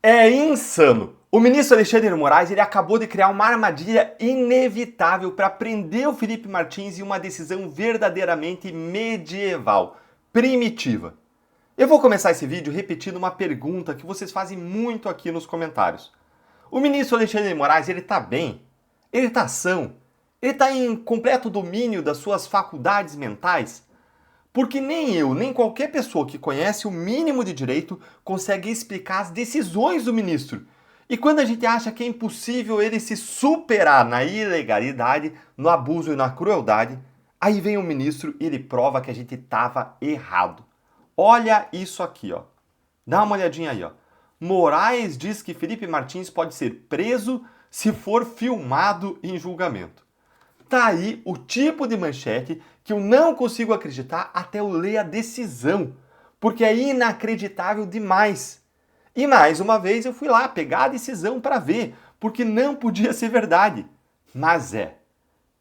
É insano! O ministro Alexandre de Moraes ele acabou de criar uma armadilha inevitável para prender o Felipe Martins em uma decisão verdadeiramente medieval, primitiva. Eu vou começar esse vídeo repetindo uma pergunta que vocês fazem muito aqui nos comentários. O ministro Alexandre de Moraes ele tá bem? Ele tá são? Ele tá em completo domínio das suas faculdades mentais? Porque nem eu, nem qualquer pessoa que conhece o mínimo de direito consegue explicar as decisões do ministro. E quando a gente acha que é impossível ele se superar na ilegalidade, no abuso e na crueldade, aí vem o ministro e ele prova que a gente estava errado. Olha isso aqui, ó. Dá uma olhadinha aí, ó. Moraes diz que Felipe Martins pode ser preso se for filmado em julgamento. Tá aí o tipo de manchete que eu não consigo acreditar até eu ler a decisão, porque é inacreditável demais. E mais uma vez eu fui lá pegar a decisão para ver, porque não podia ser verdade. Mas é.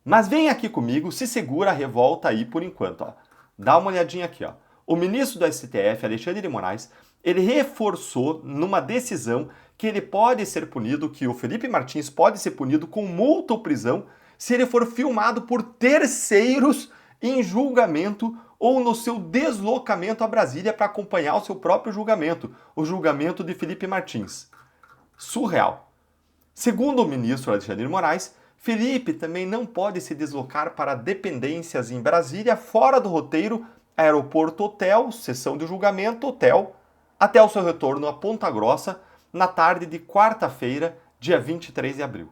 Mas vem aqui comigo, se segura a revolta aí por enquanto. Ó. Dá uma olhadinha aqui. Ó. O ministro do STF, Alexandre de Moraes, ele reforçou numa decisão que ele pode ser punido, que o Felipe Martins pode ser punido com multa ou prisão se ele for filmado por terceiros em julgamento ou no seu deslocamento a Brasília para acompanhar o seu próprio julgamento, o julgamento de Felipe Martins. Surreal. Segundo o ministro Alexandre de Moraes, Felipe também não pode se deslocar para dependências em Brasília fora do roteiro aeroporto hotel, sessão de julgamento hotel, até o seu retorno a Ponta Grossa na tarde de quarta-feira, dia 23 de abril.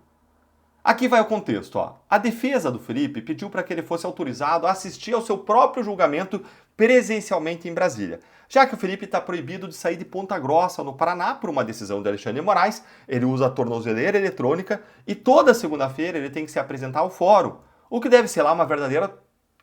Aqui vai o contexto. Ó. A defesa do Felipe pediu para que ele fosse autorizado a assistir ao seu próprio julgamento presencialmente em Brasília. Já que o Felipe está proibido de sair de Ponta Grossa, no Paraná, por uma decisão de Alexandre de Moraes, ele usa a tornozeleira eletrônica e toda segunda-feira ele tem que se apresentar ao fórum, o que deve ser lá uma verdadeira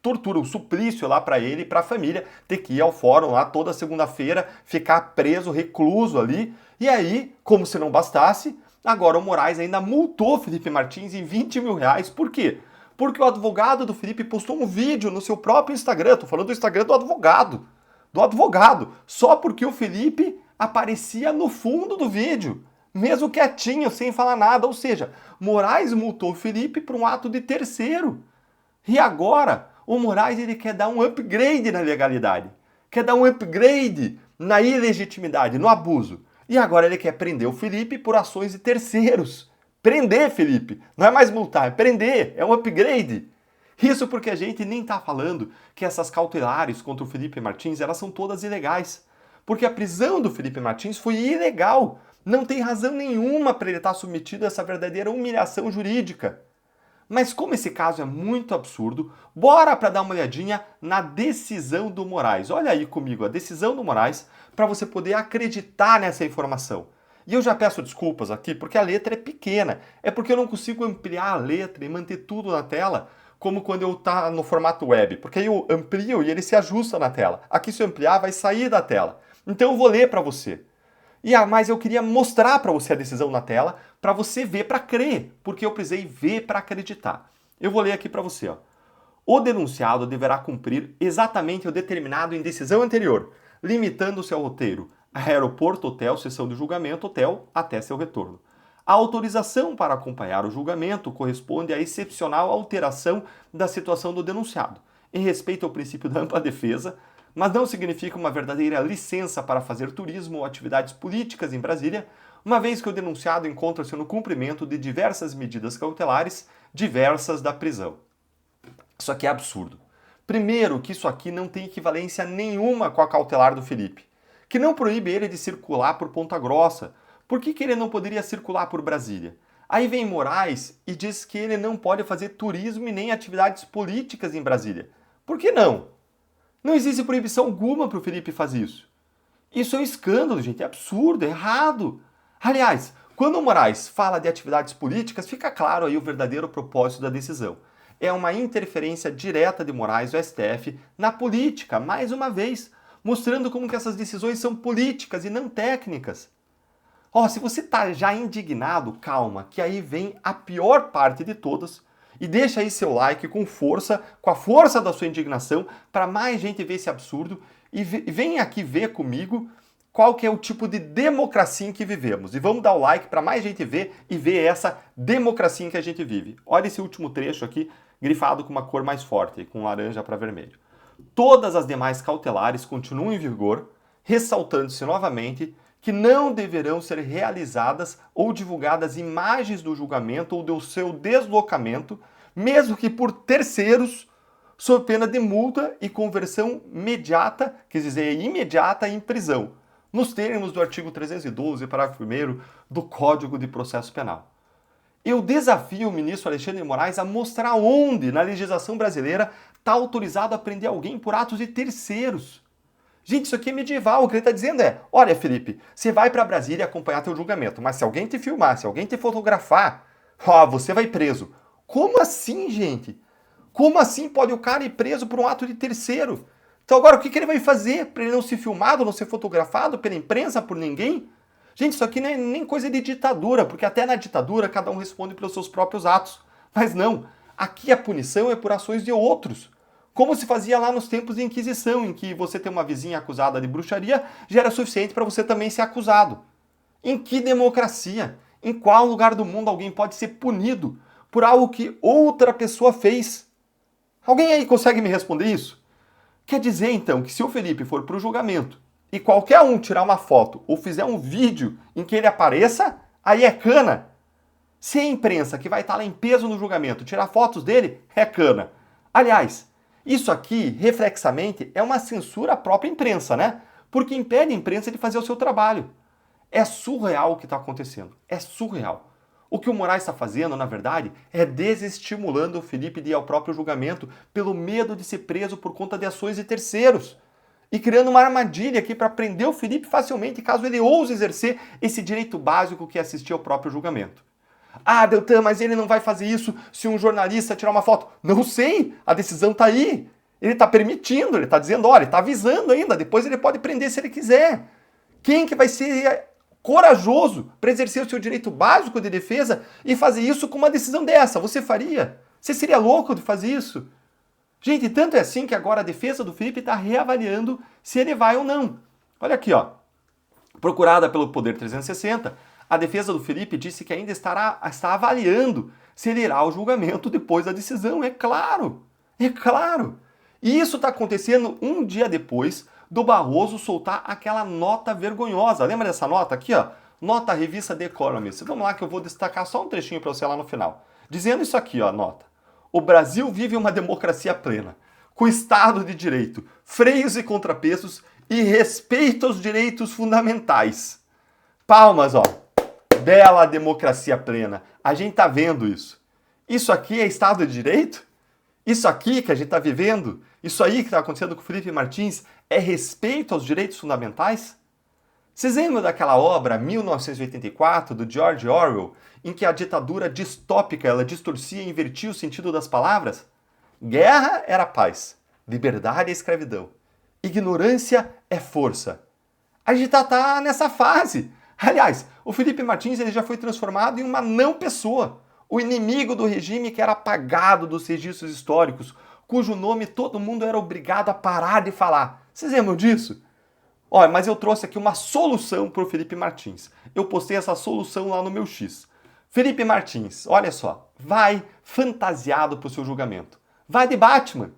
tortura, um suplício lá para ele e para a família, ter que ir ao fórum lá toda segunda-feira, ficar preso, recluso ali. E aí, como se não bastasse, agora o Moraes ainda multou Felipe Martins em 20 mil reais. Por quê? Porque o advogado do Felipe postou um vídeo no seu próprio Instagram. Tô falando do Instagram do advogado. Do advogado. Só porque o Felipe aparecia no fundo do vídeo. Mesmo quietinho, sem falar nada. Ou seja, Moraes multou o Felipe por um ato de terceiro. E agora, o Moraes ele quer dar um upgrade na legalidade. Quer dar um upgrade na ilegitimidade, no abuso. E agora ele quer prender o Felipe por ações de terceiros. Prender, Felipe. Não é mais multar, é prender. É um upgrade. Isso porque a gente nem está falando que essas cautelares contra o Felipe Martins, elas são todas ilegais. Porque a prisão do Felipe Martins foi ilegal. Não tem razão nenhuma para ele estar submetido a essa verdadeira humilhação jurídica. Mas como esse caso é muito absurdo, bora para dar uma olhadinha na decisão do Moraes. Olha aí comigo a decisão do Moraes para você poder acreditar nessa informação. E eu já peço desculpas aqui porque a letra é pequena. É porque eu não consigo ampliar a letra e manter tudo na tela como quando eu tá no formato web. Porque aí eu amplio e ele se ajusta na tela. Aqui se eu ampliar vai sair da tela. Então eu vou ler para você. Mas eu queria mostrar para você a decisão na tela, para você ver para crer, porque eu precisei ver para acreditar. Eu vou ler aqui para você. Ó. O denunciado deverá cumprir exatamente o determinado em decisão anterior, limitando-se ao roteiro aeroporto, hotel, sessão de julgamento, hotel, até seu retorno. A autorização para acompanhar o julgamento corresponde à excepcional alteração da situação do denunciado, em respeito ao princípio da ampla defesa, mas não significa uma verdadeira licença para fazer turismo ou atividades políticas em Brasília, uma vez que o denunciado encontra-se no cumprimento de diversas medidas cautelares, diversas da prisão. Isso aqui é absurdo. Primeiro, que isso aqui não tem equivalência nenhuma com a cautelar do Felipe, que não proíbe ele de circular por Ponta Grossa. Por que ele não poderia circular por Brasília? Aí vem Moraes e diz que ele não pode fazer turismo e nem atividades políticas em Brasília. Por que não? Não existe proibição alguma para o Felipe fazer isso. Isso é um escândalo, gente, é absurdo, é errado. Aliás, quando o Moraes fala de atividades políticas, fica claro aí o verdadeiro propósito da decisão. É uma interferência direta de Moraes do STF na política, mais uma vez, mostrando como que essas decisões são políticas e não técnicas. Se você está já indignado, calma, que aí vem a pior parte de todas. E deixa aí seu like com força, com a força da sua indignação, para mais gente ver esse absurdo. E vem aqui ver comigo qual que é o tipo de democracia em que vivemos. E vamos dar o like para mais gente ver e ver essa democracia em que a gente vive. Olha esse último trecho aqui, grifado com uma cor mais forte, com laranja para vermelho. Todas as demais cautelares continuam em vigor, ressaltando-se novamente que não deverão ser realizadas ou divulgadas imagens do julgamento ou do seu deslocamento, mesmo que por terceiros, sob pena de multa e conversão imediata, quer dizer, imediata em prisão, nos termos do artigo 312, parágrafo 1º do Código de Processo Penal. Eu desafio o ministro Alexandre de Moraes a mostrar onde, na legislação brasileira, está autorizado a prender alguém por atos de terceiros. Gente, isso aqui é medieval. O que ele está dizendo é, olha, Felipe, você vai para Brasília acompanhar teu julgamento, mas se alguém te filmar, se alguém te fotografar, você vai preso. Como assim, gente? Como assim pode o cara ir preso por um ato de terceiro? Então agora o que ele vai fazer para ele não ser filmado, não ser fotografado pela imprensa, por ninguém? Gente, isso aqui não é nem coisa de ditadura, porque até na ditadura cada um responde pelos seus próprios atos. Mas não, aqui a punição é por ações de outros. Como se fazia lá nos tempos de Inquisição, em que você ter uma vizinha acusada de bruxaria já era suficiente para você também ser acusado. Em que democracia? Em qual lugar do mundo alguém pode ser punido por algo que outra pessoa fez? Alguém aí consegue me responder isso? Quer dizer, então, que se o Felipe for para o julgamento e qualquer um tirar uma foto ou fizer um vídeo em que ele apareça, aí é cana. Se a imprensa, que vai estar lá em peso no julgamento, tirar fotos dele, é cana. Aliás, isso aqui, reflexamente, é uma censura à própria imprensa, né? Porque impede a imprensa de fazer o seu trabalho. É surreal o que está acontecendo. É surreal. O que o Moraes está fazendo, na verdade, é desestimulando o Felipe de ir ao próprio julgamento pelo medo de ser preso por conta de ações de terceiros. E criando uma armadilha aqui para prender o Felipe facilmente caso ele ouse exercer esse direito básico que é assistir ao próprio julgamento. Ah, Deltan, mas ele não vai fazer isso se um jornalista tirar uma foto. Não sei, a decisão está aí. Ele está permitindo, ele está dizendo, olha, ele está avisando ainda, depois ele pode prender se ele quiser. Quem que vai ser corajoso para exercer o seu direito básico de defesa e fazer isso com uma decisão dessa? Você faria? Você seria louco de fazer isso? Gente, tanto é assim que agora a defesa do Felipe está reavaliando se ele vai ou não. Olha aqui, ó. Procurada pelo Poder 360, a defesa do Felipe disse que ainda está avaliando se ele irá ao julgamento depois da decisão. É claro, é claro. E isso está acontecendo um dia depois do Barroso soltar aquela nota vergonhosa. Lembra dessa nota aqui, ó? Nota revista The Economist. Vamos lá que eu vou destacar só um trechinho para você lá no final. Dizendo isso aqui, ó, nota. O Brasil vive uma democracia plena, com Estado de Direito, freios e contrapesos e respeito aos direitos fundamentais. Palmas, ó. Bela democracia plena. A gente tá vendo isso. Isso aqui é Estado de Direito? Isso aqui que a gente tá vivendo? Isso aí que está acontecendo com o Felipe Martins é respeito aos direitos fundamentais? Vocês lembram daquela obra 1984 do George Orwell, em que a ditadura distópica ela distorcia e invertia o sentido das palavras? Guerra era paz, liberdade é escravidão, ignorância é força. A gente tá nessa fase. Aliás, o Felipe Martins ele já foi transformado em uma não pessoa, o inimigo do regime que era apagado dos registros históricos, cujo nome todo mundo era obrigado a parar de falar. Vocês lembram disso? Olha, mas eu trouxe aqui uma solução para o Felipe Martins. Eu postei essa solução lá no meu X. Felipe Martins, olha só, vai fantasiado para o seu julgamento. Vai de Batman.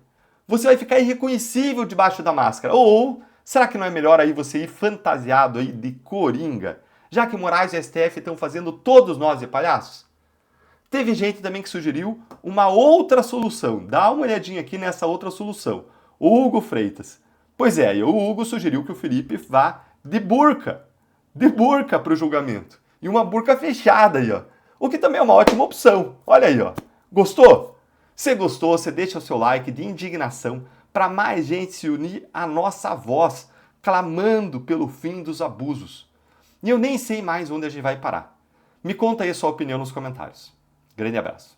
Você vai ficar irreconhecível debaixo da máscara. Ou será que não é melhor aí você ir fantasiado aí de Coringa? Já que Moraes e STF estão fazendo todos nós de palhaços? Teve gente também que sugeriu uma outra solução. Dá uma olhadinha aqui nessa outra solução. O Hugo Freitas. Pois é, o Hugo sugeriu que o Felipe vá de burca para o julgamento. E uma burca fechada aí, ó. O que também é uma ótima opção. Olha aí, ó. Gostou? Se gostou, você deixa o seu like de indignação para mais gente se unir à nossa voz, clamando pelo fim dos abusos. E eu nem sei mais onde a gente vai parar. Me conta aí a sua opinião nos comentários. Grande abraço.